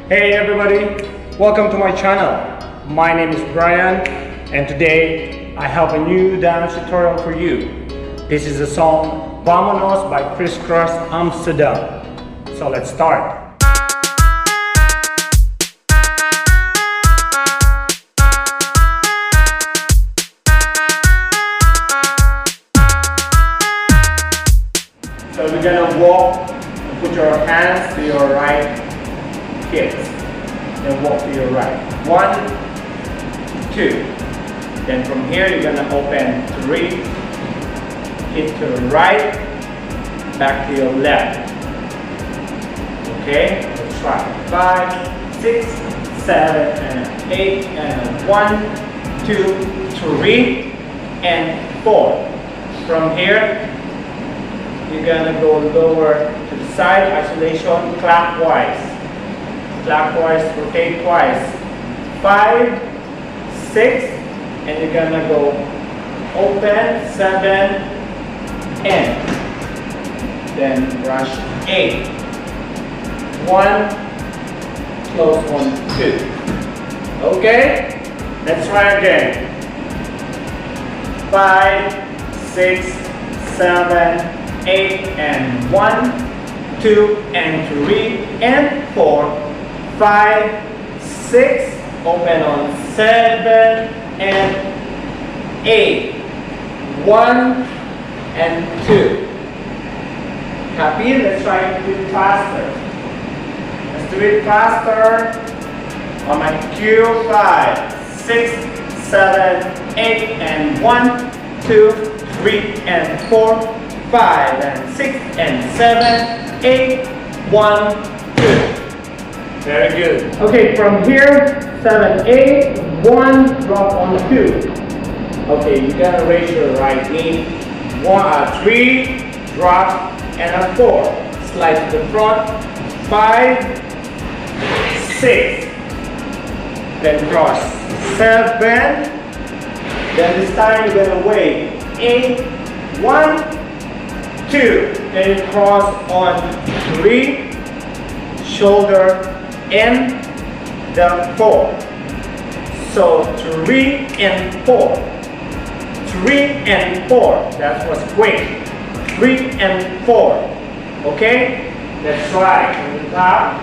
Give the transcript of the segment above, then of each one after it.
Hey everybody, welcome to my channel. My name is Brian and today I have a new dance tutorial for you. This is the song VAMONOS by Kris Kross Amsterdam. So let's start. So we're gonna walk and put your hands to your right hips. Then walk to your right. 1, 2. Then from here you're gonna open 3. Hip to the right, back to your left. Okay, let's try. 5, 6, 7, and 8, and 1, 2, 3, and 4. From here, you're gonna go lower to the side, isolation, clockwise. Clockwise, rotate twice. 5, 6, and you're gonna go open, 7, and then brush 8. 1, close 1, 2. Okay, let's try again. 5, 6, 7, 8, and 1, 2, and 3, and 4, 5, 6, open on 7, and 8, 1, and 2. Happy? Let's try to do it faster. Let's do it faster. On my cue, 5, 6, 7, 8, and 1, 2, 3, and 4, 5, and 6, and 7, 8, 1, 2. Very good. Okay, from here, 7, 8, 1, drop on 2. Okay, you gotta raise your right knee. 3, drop, and a 4. Slide to the front. 5, 6. Then cross. 7. Then this time you're gonna wait. 8, 1, 2. Then you cross on 3. Shoulder in the 4. So 3 and 4. 3 and 4. That was quick. 3 and 4. Okay? Let's try. On the top.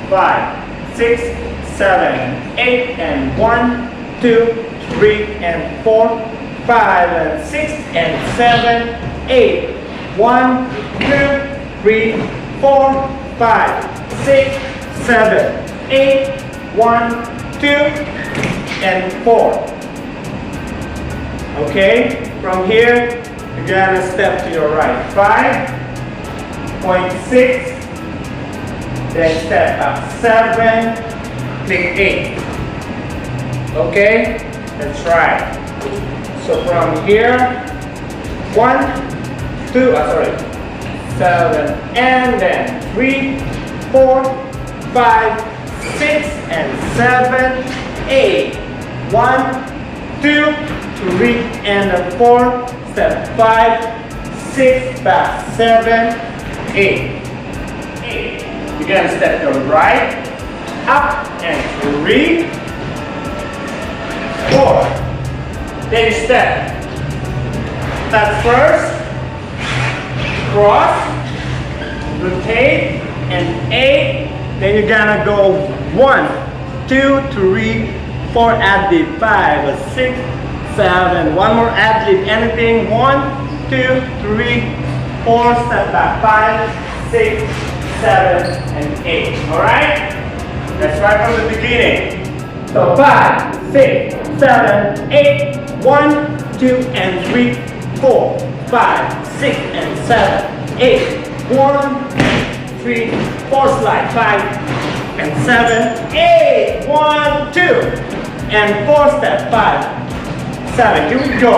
5, 6, 7, 8, and 1, 2, 3, and 4, 5, and 6, and 7, 8. 1, 2, 3, 4, 5, 6, 7, 8, 1, 2, and 4. Okay, from here, you're gonna step to your right. 5.6, then step up 7, click 8. Okay, let's try. So from here, 1, 2, 7, and then 3, 4, 5, 6, and 7, 8. 1, 2, 3, and 4. Step 5, 6, back 7, 8. You're gonna step to the right, up, and 3, 4. Then step. That's first. Cross, rotate, and 8. Then you're gonna go 1, 2, 3, 4, add lib, 5, 6, 7. One more add lib, anything. 1, 2, 3, 4. Step back. 5, 6, 7, and 8. Alright? Let's try from the beginning. So 5, 6, 7, 8. 1, 2, and 3, 4, 5, 6, and 7, 8. 1, 3, 4, slide. 5, and 7, 8. 1, 2, and 4, step. 5, 7. Here we go.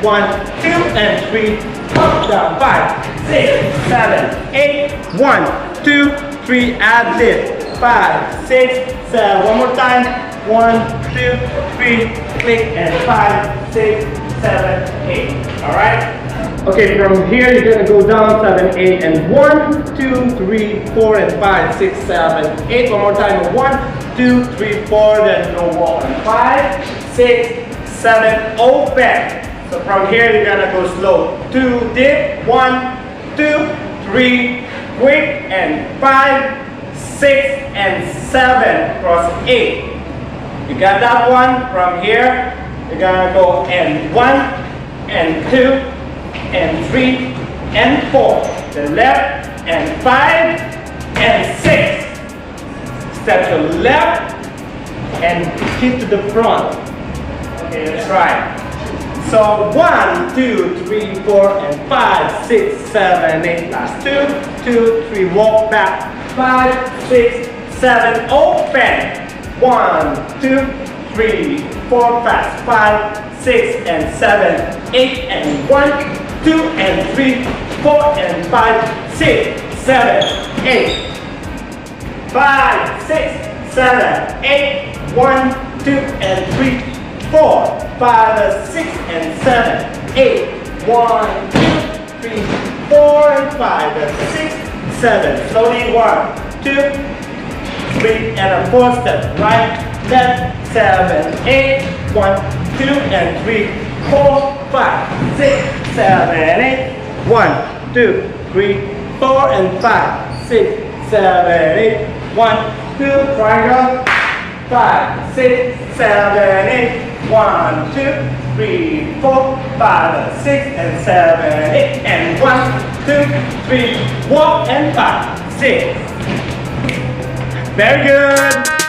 1, 2, and 3. Up, down. 5, 6, 7, 8. 1, 2, 3. Add lib. 5, 6, 7. One more time. 1, 2, 3. Click and 5, 6, 7, 8. All right. Okay, from here you're gonna go down 7, 8, and 1, 2, 3, 4, and 5, 6, 7, 8. One more time. 1, 2, 3, 4. Then no wall. And 5, 6, 7. Open. So from here you're gonna go slow. 2 dip. 1, 2, 3. Quick and 5, 6, and 7. Cross 8. You got that one? From here you're gonna go and 1, and 2. And 3 and 4. The left and 5 and 6. Step to the left and keep to the front. Okay, let's try. So 1, 2, 3, 4, and 5, 6, 7, 8. Last 2, 2, 3. Walk back. 5, 6, 7. Open. 1, 2, 3, 4, fast. 5, 6, and 7, 8, and 1. 2 and 3, 4 and 5, 6, 7, 8. 5, 6, 7, 8. 1, 2 and 3, 4, 5, 6 and 7, 8. 1, 2, 3, 4 and 5, 6, 7. Slowly 1, 2, 3 and a 4 step. Right, left, 7, 8. 1, 2 and 3. 4, 5, 6, 7, 8. 1, 2, 3, 4 and 5, 6, 7, 8. 1, 2, triangle. 5, 6, 7, 8. 1, 2, 3, 4, 5, 6, and 7, 8. And 1, 2, 3. Walk and 5, 6. Very good.